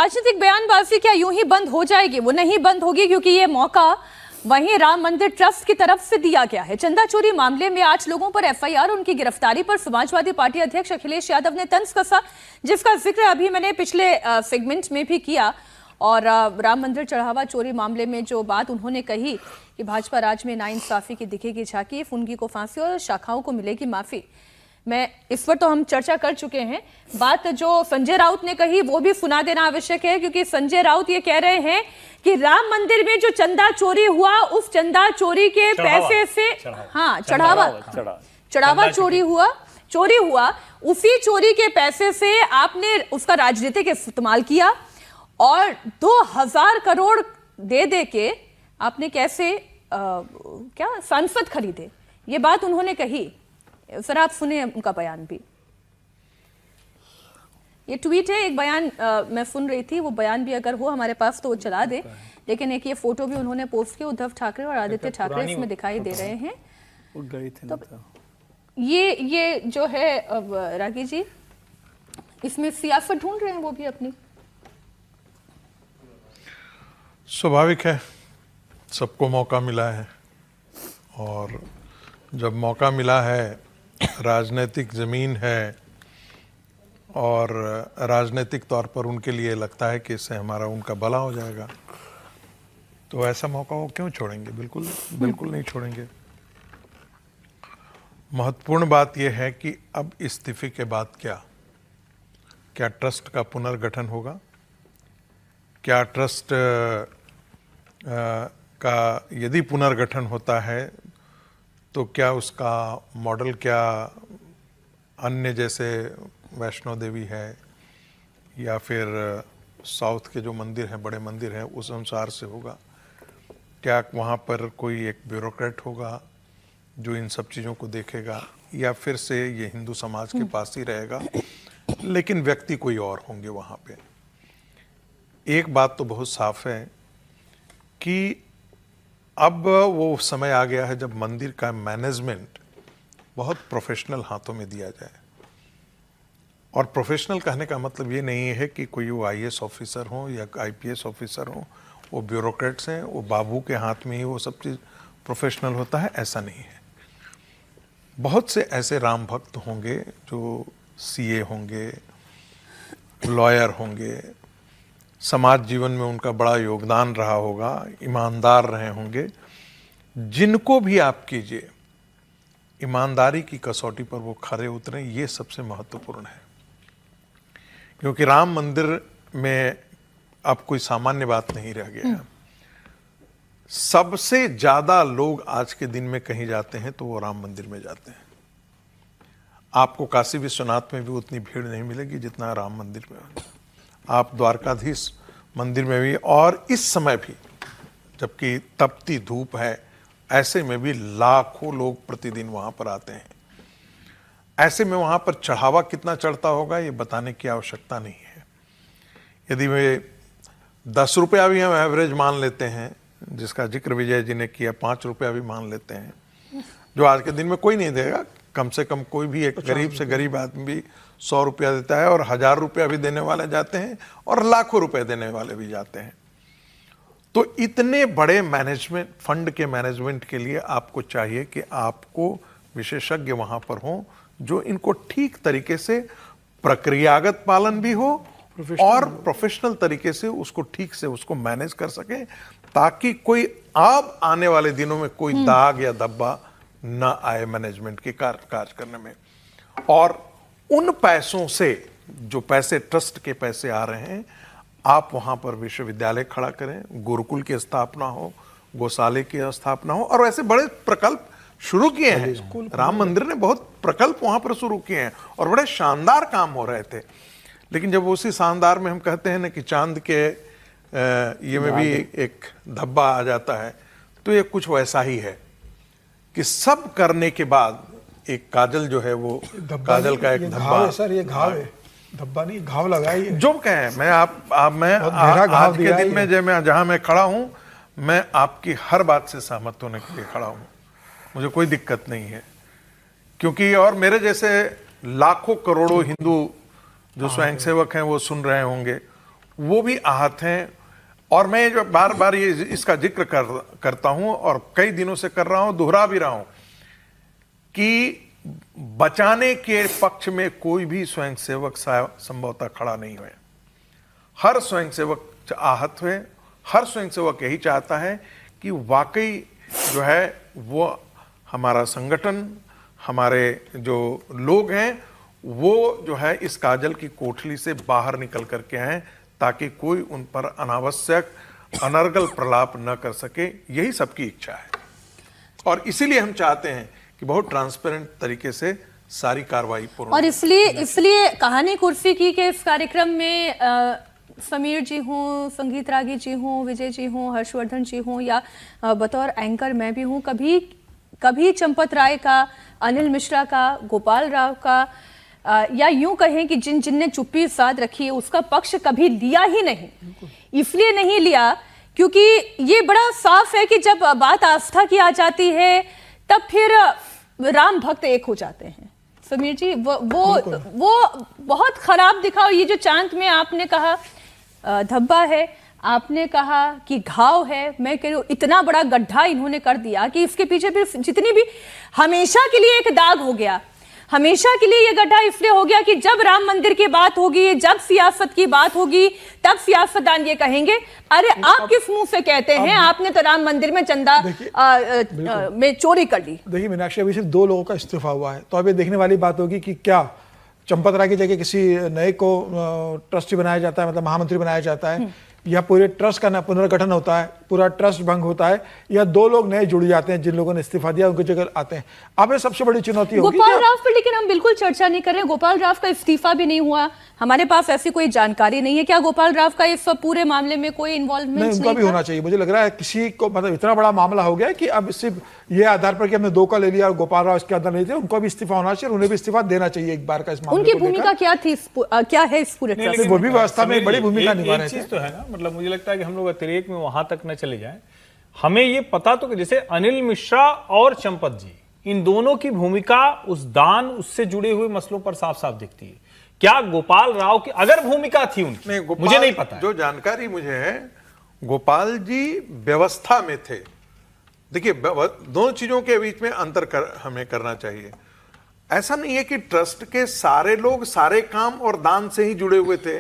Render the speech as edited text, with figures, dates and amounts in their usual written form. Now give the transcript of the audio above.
राजनीतिक बयानबाजी क्या यूं ही बंद हो जाएगी? वो नहीं बंद होगी, क्योंकि ये मौका वहीं राम मंदिर ट्रस्ट की तरफ से दिया गया है। चंदा चोरी मामले में 8 लोगों पर एफआईआर, उनकी गिरफ्तारी पर समाजवादी पार्टी अध्यक्ष अखिलेश यादव ने तंज कसा, जिसका जिक्र अभी मैंने पिछले सेगमेंट में भी किया। और राम मंदिर चढ़ावा चोरी मामले में जो बात उन्होंने कही कि भाजपा राज में नाइंसाफी की दिखेगी झांकी, फुनगी को फांसी और शाखाओं को मिलेगी माफी। मैं इस पर तो हम चर्चा कर चुके हैं। बात जो संजय राउत ने कही वो भी सुना देना आवश्यक है, क्योंकि संजय राउत ये कह रहे हैं कि राम मंदिर में जो चंदा चोरी हुआ, उस चंदा चोरी के पैसे से चढ़ावा चोरी हुआ, उसी चोरी के पैसे से आपने उसका राजनीतिक इस्तेमाल किया और 2000 करोड़ दे के आपने कैसे क्या सांसद खरीदे, ये बात उन्होंने कही। सर आप सुने उनका बयान भी। ये ट्वीट है, एक बयान मैं सुन रही थी, वो बयान भी अगर हो हमारे पास तो वो चला दे। लेकिन एक ये फोटो भी उन्होंने पोस्ट किया, उद्धव ठाकरे और आदित्य ठाकरे इसमें दिखाई दे रहे हैं। तो ये जो है रागी जी, इसमें सियासत ढूंढ रहे हैं वो भी अपनी। स्वाभाविक है, सबको मौका मिला है और जब मौका मिला है, राजनीतिक ज़मीन है और राजनीतिक तौर पर उनके लिए लगता है कि इससे हमारा उनका भला हो जाएगा, तो ऐसा मौका वो क्यों छोड़ेंगे? बिल्कुल नहीं छोड़ेंगे। महत्वपूर्ण बात यह है कि अब इस्तीफे के बाद क्या ट्रस्ट का पुनर्गठन होगा? क्या ट्रस्ट का यदि पुनर्गठन होता है तो क्या उसका मॉडल क्या अन्य जैसे वैष्णो देवी है या फिर साउथ के जो मंदिर हैं, बड़े मंदिर हैं, उस अनुसार से होगा? क्या वहाँ पर कोई एक ब्यूरोक्रेट होगा जो इन सब चीज़ों को देखेगा, या फिर से ये हिंदू समाज के पास ही रहेगा लेकिन व्यक्ति कोई और होंगे वहाँ पे? एक बात तो बहुत साफ है कि अब वो समय आ गया है जब मंदिर का मैनेजमेंट बहुत प्रोफेशनल हाथों में दिया जाए। और प्रोफेशनल कहने का मतलब ये नहीं है कि कोई वो आईएएस ऑफिसर हो या आईपीएस ऑफिसर हो, वो ब्यूरोक्रेट्स हैं, वो बाबू के हाथ में ही वो सब चीज़ प्रोफेशनल होता है, ऐसा नहीं है। बहुत से ऐसे राम भक्त होंगे जो सीए होंगे, लॉयर होंगे, समाज जीवन में उनका बड़ा योगदान रहा होगा, ईमानदार रहे होंगे, जिनको भी आप कीजिए ईमानदारी की कसौटी पर वो खरे उतरे, ये सबसे महत्वपूर्ण है। क्योंकि राम मंदिर में अब कोई सामान्य बात नहीं रह गया है। सबसे ज्यादा लोग आज के दिन में कहीं जाते हैं तो वो राम मंदिर में जाते हैं। आपको काशी विश्वनाथ में भी उतनी भीड़ नहीं मिलेगी जितना राम मंदिर में। आप द्वारकाधीश मंदिर में भी, और इस समय भी जबकि तपती धूप है, ऐसे में भी लाखों लोग प्रतिदिन वहां पर आते हैं। ऐसे में वहां पर चढ़ावा कितना चढ़ता होगा ये बताने की आवश्यकता नहीं है। यदि वे 10 रुपया भी हम एवरेज मान लेते हैं, जिसका जिक्र विजय जी ने किया, 5 रुपया भी मान लेते हैं, जो आज के दिन में कोई नहीं देगा। कम से कम कोई भी एक गरीब से गरीब आदमी भी 100 रुपया देता है, और 1000 रुपया भी देने वाले जाते हैं और लाखों रुपए देने वाले भी जाते हैं। तो इतने बड़े मैनेजमेंट, फंड के मैनेजमेंट के लिए आपको चाहिए कि आपको विशेषज्ञ वहां पर हों जो इनको ठीक तरीके से प्रक्रियागत पालन भी हो और प्रोफेशनल तरीके से उसको ठीक से उसको मैनेज कर सके, ताकि कोई अब आने वाले दिनों में कोई दाग या धब्बा न आए मैनेजमेंट के कार्य करने में। और उन पैसों से, जो पैसे ट्रस्ट के पैसे आ रहे हैं, आप वहां पर विश्वविद्यालय खड़ा करें, गुरुकुल की स्थापना हो, गौशाले की स्थापना हो, और ऐसे बड़े प्रकल्प शुरू किए हैं। राम मंदिर ने बहुत प्रकल्प वहां पर शुरू किए हैं और बड़े शानदार काम हो रहे थे। लेकिन जब उसी शानदार में हम कहते हैं ना कि चांद के ये में भी एक धब्बा आ जाता है, तो ये कुछ वैसा ही है कि सब करने के बाद एक काजल जो है वो काजल का एक धब्बा, सर ये घाव है, धब्बा नहीं, घाव लगाई है। जो कहें, मैं आज के दिन में जहां मैं खड़ा हूं, मैं आपकी हर बात से सहमत होने के लिए खड़ा हूं, मुझे कोई दिक्कत नहीं है। क्योंकि और मेरे जैसे लाखों करोड़ों हिंदू जो स्वयंसेवक हैं वो सुन रहे होंगे, वो भी आहत हैं। और मैं जो बार बार ये इसका जिक्र करता हूं और कई दिनों से कर रहा हूं, दोहरा भी रहा हूं कि बचाने के पक्ष में कोई भी स्वयंसेवक संभवतः खड़ा नहीं हुए। हर स्वयंसेवक आहत हुए। हर स्वयंसेवक यही चाहता है कि वाकई जो है वो हमारा संगठन, हमारे जो लोग हैं वो जो है इस काजल की कोठली से बाहर निकल करके आए, ताकि कोई उन पर अनावश्यक अनर्गल प्रलाप न कर सके। यही सबकी इच्छा है और इसीलिए हम चाहते हैं कि बहुत ट्रांसपेरेंट तरीके से सारी कार्रवाई पूर्ण। और इसलिए कहानी कुर्सी की के इस कार्यक्रम में समीर जी हों, संगीत रागी जी हों, विजय जी हों, हर्षवर्धन जी हों या बतौर एंकर मैं भी हूं, कभी चंपत राय का, अनिल मिश्रा का, गोपाल राव का या यूं कहें कि जिनने चुप्पी साध रखी है उसका पक्ष कभी लिया ही नहीं। इसलिए नहीं लिया क्योंकि ये बड़ा साफ है कि जब बात आस्था की आ जाती है तब फिर राम भक्त एक हो जाते हैं। समीर जी वो बहुत खराब दिखा। और ये जो चांद में आपने कहा धब्बा है, आपने कहा कि घाव है, मैं कह रही हूं इतना बड़ा गड्ढा इन्होंने कर दिया कि इसके पीछे फिर जितनी भी हमेशा के लिए एक दाग हो गया। हमेशा के लिए ये गड्ढा इसलिए हो गया कि जब राम मंदिर की बात होगी, जब सियासत की बात होगी, तब सियासतदान ये कहेंगे अरे आप किस मुंह से कहते हैं, आपने तो राम मंदिर में चंदा में चोरी कर ली। देखिए मीनाक्षी, अभी सिर्फ 2 लोगों का इस्तीफा हुआ है, तो अब ये देखने वाली बात होगी कि क्या चंपत राय की जगह किसी नए को ट्रस्टी बनाया जाता है, मतलब महामंत्री बनाया जाता है, या पूरे ट्रस्ट का पुनर्गठन होता है, पूरा ट्रस्ट भंग होता है, या 2 लोग नए जुड़ जाते हैं जिन लोगों ने इस्तीफा दिया उनकी जगह आते हैं। अब ये सबसे बड़ी चुनौती होगी गोपाल राव पर। लेकिन हम बिल्कुल चर्चा नहीं कर रहे हैं, गोपाल राव का इस्तीफा भी नहीं हुआ, हमारे पास ऐसी कोई जानकारी नहीं है। क्या गोपाल राव का इस पूरे मामले में कोई इन्वॉल्वमेंट नहीं? उनका भी होना चाहिए। मुझे लग रहा है किसी को, मतलब इतना बड़ा मामला हो गया कि अब सिर्फ ये आधार पर कि हमने 2 का ले लिया और गोपाल राव इसके अंदर नहीं थे, उनको भी इस्तीफा होना चाहिए, उन्हें भी इस्तीफा देना चाहिए एक बार का। इस मामले उनकी भूमिका क्या थी, क्या है इस पूरे ट्रस्ट? वो भी व्यवस्था में बड़ी भूमिका निभा रहे थे। तो है ना, मतलब मुझे लगता है कि हम लोग अतिरेक में वहां तक न चले जाएं। हमें ये पता तो कि जैसे अनिल मिश्रा और चंपत जी, इन दोनों की भूमिका उस दान, उससे जुड़े हुए मसलों पर साफ साफ दिखती है। क्या गोपाल राव की अगर भूमिका थी उनकी, मुझे नहीं पता। जो जानकारी मुझे है, गोपाल जी व्यवस्था में थे। देखिए, दोनों चीजों के बीच में अंतर हमें करना चाहिए। ऐसा नहीं है कि ट्रस्ट के सारे लोग सारे काम और दान से ही जुड़े हुए थे।